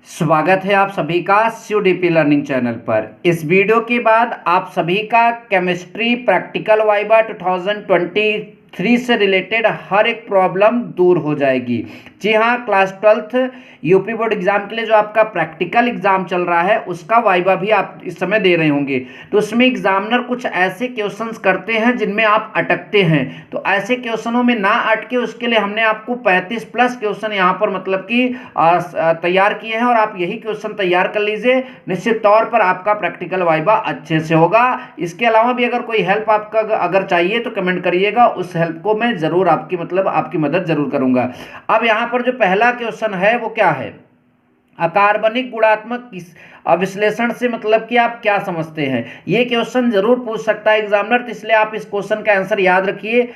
स्वागत है आप सभी का CUDP लर्निंग चैनल पर। इस वीडियो के बाद आप सभी का केमिस्ट्री प्रैक्टिकल वाइवा 2023 से रिलेटेड हर एक प्रॉब्लम दूर हो जाएगी। जी हाँ, class 12th UP board exam के लिए जो आपका प्रैक्टिकल एग्जाम चल रहा है उसका वाइवा भी आप इस समय दे रहे होंगे। तो उसमें एग्जामिनर कुछ ऐसे क्वेश्चंस करते हैं जिनमें आप अटकते हैं, तो ऐसे क्वेश्चनों में ना अटके उसके लिए हमने आपको 35 प्लस क्वेश्चन यहाँ पर मतलब कि तैयार किए हैं और आप यही क्वेश्चन तैयार कर लीजिए। निश्चित तौर पर आपका प्रैक्टिकल वाइवा अच्छे से होगा। इसके अलावा भी अगर कोई हेल्प आपका अगर चाहिए तो कमेंट करिएगा, उस हेल्प को मैं जरूर आपकी मदद जरूर करूंगा। अब यहाँ पर जो पहला क्वेश्चन है वो क्या है, अकार्बनिक गुणात्मक विश्लेषण से मतलब कि आप क्या समझते हैं। ये क्वेश्चन जरूर पूछ सकता है एग्जामिनर, तो इसलिए आप इस क्वेश्चन का आंसर याद रखिए।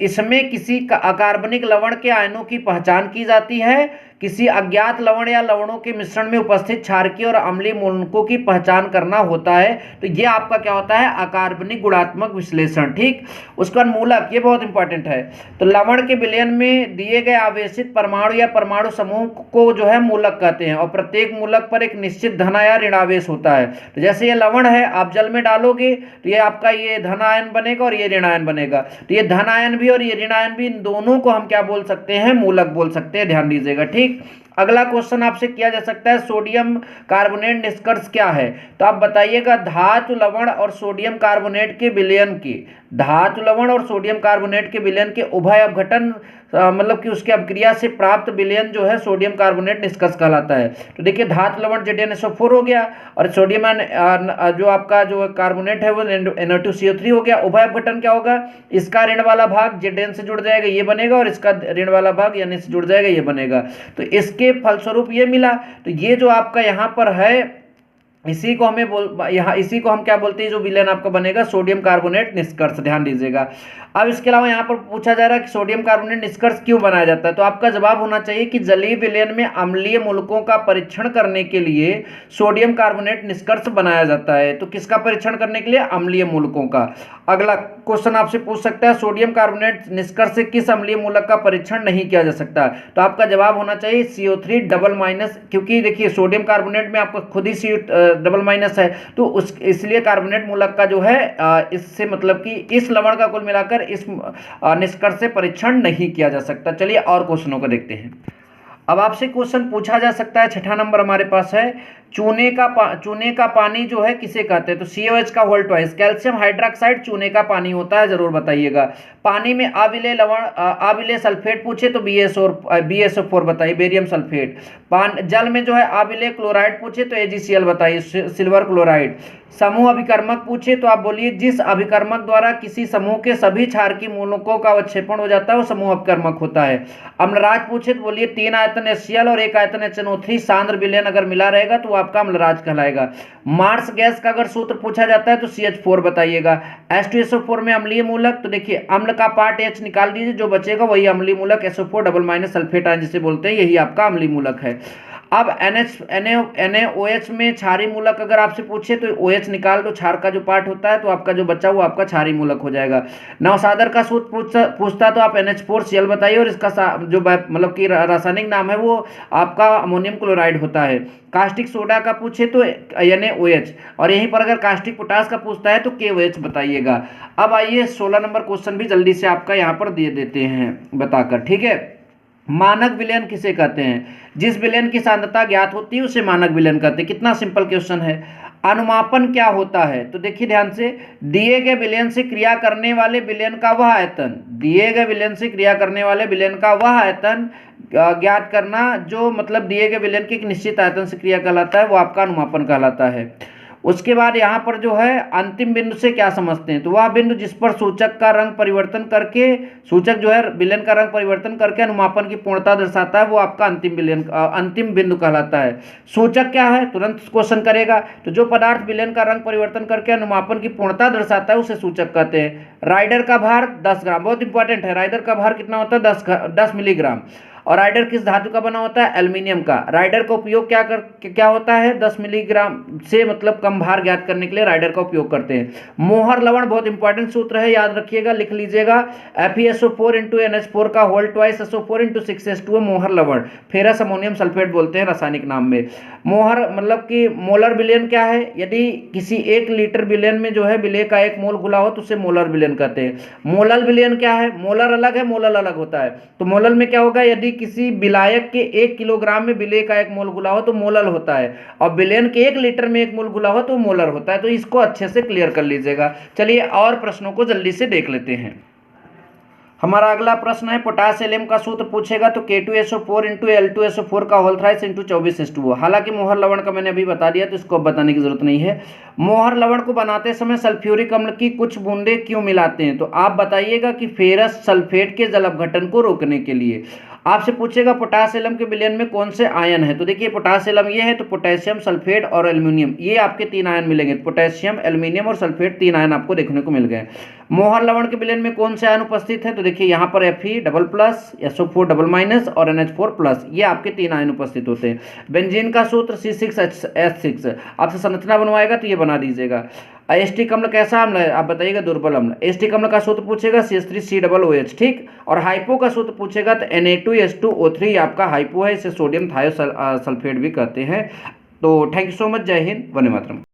इसमें किसी अकार्बनिक लवण के आयनों की पहचान की जाती है, किसी अज्ञात लवण या लवणों के मिश्रण में उपस्थित क्षारकीय और अम्लीय मूलकों की पहचान करना होता है। तो ये आपका क्या होता है, अकार्बनिक गुणात्मक विश्लेषण। ठीक, उसके बाद मूलक, ये बहुत इंपॉर्टेंट है। तो लवण के विलयन में दिए गए आवेशित परमाणु या परमाणु समूह को जो है मूलक कहते हैं और प्रत्येक मूलक पर एक निश्चित धन या ऋणावेश होता है। तो जैसे ये लवण है, आप जल में डालोगे तो ये आपका ये धन आयन बनेगा और ये ऋण आयन बनेगा। तो ये धन आयन भी और ये ऋण आयन भी, इन दोनों को हम क्या बोल सकते हैं, मूलक बोल सकते हैं। ध्यान दीजिएगा। ठीक, अगला क्वेश्चन आपसे किया जा सकता है, सोडियम कार्बोनेट निष्कर्ष क्या है। तो आप बताइएगा धातु लवण और सोडियम कार्बोनेट के विलयन की, धातु लवण और सोडियम कार्बोनेट के विलयन के उभय अपघटन मतलब कि उसके अपक्रिया से प्राप्त विलयन जो है सोडियम कार्बोनेट निष्कर्ष कहलाता है। तो देखिए धातु लवण ZnSO4 हो गया और सोडियम जो आपका जो कार्बोनेट है वो Na2CO3 हो गया। उभय अपघटन क्या होगा, इसका ऋण वाला भाग Zn से जुड़ जाएगा, ये बनेगा, और इसका ऋण वाला भाग Na से जुड़ जाएगा, ये बनेगा। तो इसके फलस्वरूप ये मिला। तो ये जो आपका यहाँ पर है इसी को हम क्या बोलते हैं, जो विलयन आपका बनेगा सोडियम कार्बोनेट निष्कर्ष। ध्यान दीजिएगा। अब इसके अलावा यहाँ पर पूछा जा रहा है कि सोडियम कार्बोनेट निष्कर्ष क्यों बनाया जाता है। तो आपका जवाब होना चाहिए कि जलीय विलयन में अम्लीय मूलकों का परीक्षण करने के लिए सोडियम कार्बोनेट निष्कर्ष बनाया जाता है। तो किसका परीक्षण करने के लिए, अम्लीय मूलकों का। अगला क्वेश्चन आपसे पूछ सकता है, सोडियम कार्बोनेट निष्कर्ष से किस अम्लीय मूलक का परीक्षण नहीं किया जा सकता। तो आपका जवाब होना चाहिए CO3 डबल माइनस, क्योंकि देखिए सोडियम कार्बोनेट में आपका खुद ही डबल माइनस है, तो इसलिए कार्बोनेट मूलक का जो है इससे मतलब कि इस लवण का कुल मिलाकर इस निष्कर्ष से परीक्षण नहीं किया जा सकता। चलिए और क्वेश्चनों को देखते हैं। अब आपसे क्वेश्चन पूछा जा सकता है, छठा नंबर हमारे पास है, चूने का पानी जो है किसे कहते हैं। तो COH का होल ट्वाइस, कैल्शियम हाइड्रोक्साइड चूने का पानी होता है, जरूर बताइएगा। पानी में अविलेय सल्फेट पूछे तो BSO4 बताइए, बेरियम सल्फेट। जल में जो है अविलेय क्लोराइड पूछे तो AgCl बताइए, सिल्वर क्लोराइड। समूह अभिकर्मक पूछे तो आप बोलिए, जिस अभिकर्मक द्वारा किसी समूह के सभी क्षारकीय मूलकों का अवक्षेपण हो जाता है वो समूह अभिकर्मक होता है। अम्लराज पूछे तो बोलिए 3 आयतन HCl और 1 आयतन HNO3 सांद्र विलयन अगर मिला रहेगा तो आपका अम्लराज कहलाएगा। मार्स गैस का अगर सूत्र पूछा जाता है तो CH4 बताइएगा। H2SO4 में अम्लीय मूलक, तो देखिए अम्ल का पार्ट H निकाल दीजिए, जो बचेगा वही अम्लीय मूलक SO4 double minus sulphate ion जिसे बोलते हैं, यही आपका अम्लीय मूलक है। अब NaOH में क्षारीय मूलक अगर आपसे पूछे तो OH निकाल दो, क्षार का जो पार्ट होता है, तो आपका जो बचा वो आपका क्षारीय मूलक हो जाएगा। नवसादर का सूत्र पूछता तो आप NH4Cl बताइए, और इसका जो मतलब कि रासायनिक नाम है वो आपका अमोनियम क्लोराइड होता है। कास्टिक सोडा का पूछे तो NaOH, और यहीं पर अगर कास्टिक पोटास का पूछता है तो KOH बताइएगा। अब आइए 16 नंबर क्वेश्चन भी जल्दी से आपका यहाँ पर दे देते हैं बताकर। ठीक है, मानक विलयन किसे कहते हैं, जिस विलयन की सांद्रता ज्ञात होती है उसे मानक विलयन कहते हैं। कितना सिंपल क्वेश्चन है। अनुमापन क्या होता है, तो देखिए ध्यान से, दिए गए विलयन से क्रिया करने वाले विलयन का वह आयतन, दिए गए विलयन से क्रिया करने वाले विलयन का वह आयतन ज्ञात करना जो मतलब दिए गए विलयन के एक निश्चित आयतन से क्रिया कहलाता है, वो आपका अनुमापन कहलाता है। उसके बाद यहाँ पर जो है अंतिम बिंदु से क्या समझते हैं, तो वह बिंदु जिस पर सूचक का रंग परिवर्तन करके, सूचक जो है विलयन का रंग परिवर्तन करके अनुमापन की पूर्णता दर्शाता है, वो आपका अंतिम बिंदु कहलाता है। सूचक क्या है, तुरंत क्वेश्चन करेगा। तो जो पदार्थ विलयन का रंग परिवर्तन करके अनुमापन की पूर्णता दर्शाता है उसे सूचक कहते हैं। राइडर का भार 10 ग्राम, बहुत इंपॉर्टेंट है। राइडर का भार कितना होता है, 10 मिलीग्राम। और राइडर किस धातु का बना होता है? एल्यूमिनियम का। राइडर का उपयोग क्या होता है? 10 मिलीग्राम से मतलब कम भार ज्ञात करने के लिए राइडर का उपयोग करते हैं। मोहर लवण बहुत इंपॉर्टेंट सूत्र है, याद रखिएगा, लिख लीजिएगा। FeSO4 × NH4 का होल ट्वाइस SO4 × 6H2O मोहर लवण, फेरस अमोनियम सल्फेट बोलते हैं रासायनिक नाम में। मोहर मतलब कि मोलर विलयन क्या है? यदि किसी 1 लीटर विलयन में जो है विलेय का 1 मोल घुला हो तो उसे मोलर विलयन कहते हैं। मोलल विलयन क्या है? मोलर अलग है, मोलल अलग होता है। तो मोलल में क्या होगा? यदि किसी विलायक के 1 किलोग्राम में विलेय का 1 मोल घुला हो तो मोलल होता है, और विलयन के 1 लीटर में 1 मोल घुला हो तो मोलर होता है। तो इसको अच्छे से क्लियर कर लीजिएगा। चलिए और प्रश्नों को जल्दी से देख लेते हैं। हमारा अगला प्रश्न है, पोटासियम का सूत्र पूछेगा तो K2SO4 × L2SO4 का होल थ्राइस × 24H2O। हालांकि मोहर लवण का मैंने अभी बता दिया तो इसको अब बताने की जरूरत नहीं है। मोहर लवण को बनाते समय सल्फ्यूरिक अम्ल की कुछ बूंदे क्यों मिलाते हैं? तो आप बताइएगा कि फेरस सल्फेट के जल अपघटन को रोकने के लिए। आपसे पूछेगा पोटासियम के विलयन में कौन से आयन है? तो देखिए पोटासियम ये है तो पोटेशियम, सल्फेट और एल्यूमिनियम, ये आपके 3 आयन मिलेंगे। पोटेशियम, एल्यूमिनियम और सल्फेट 3 आयन आपको देखने को मिल गए। मोहर लवण के विलयन में कौन से आयन उपस्थित है? तो देखिए यहाँ पर Fe++, SO4 और NH4+, ये आपके 3 आयन उपस्थित होते हैं। बेंजीन का सूत्र C6H6। आपसे संरचना बनवाएगा तो ये बना दीजिएगा। एस्टिक अम्ल कैसा अम्ल है? आप बताइएगा दुर्बल अम्ल। एस्टिक अम्ल का सूत्र पूछेगा CH3COOH, ठीक। और हाइपो का सूत्र पूछेगा तो Na2H2O3 आपका हाइपो है, इसे सोडियम थायोसल्फेट भी कहते हैं। तो थैंक यू सो मच, जय हिंद, वंदे मातरम।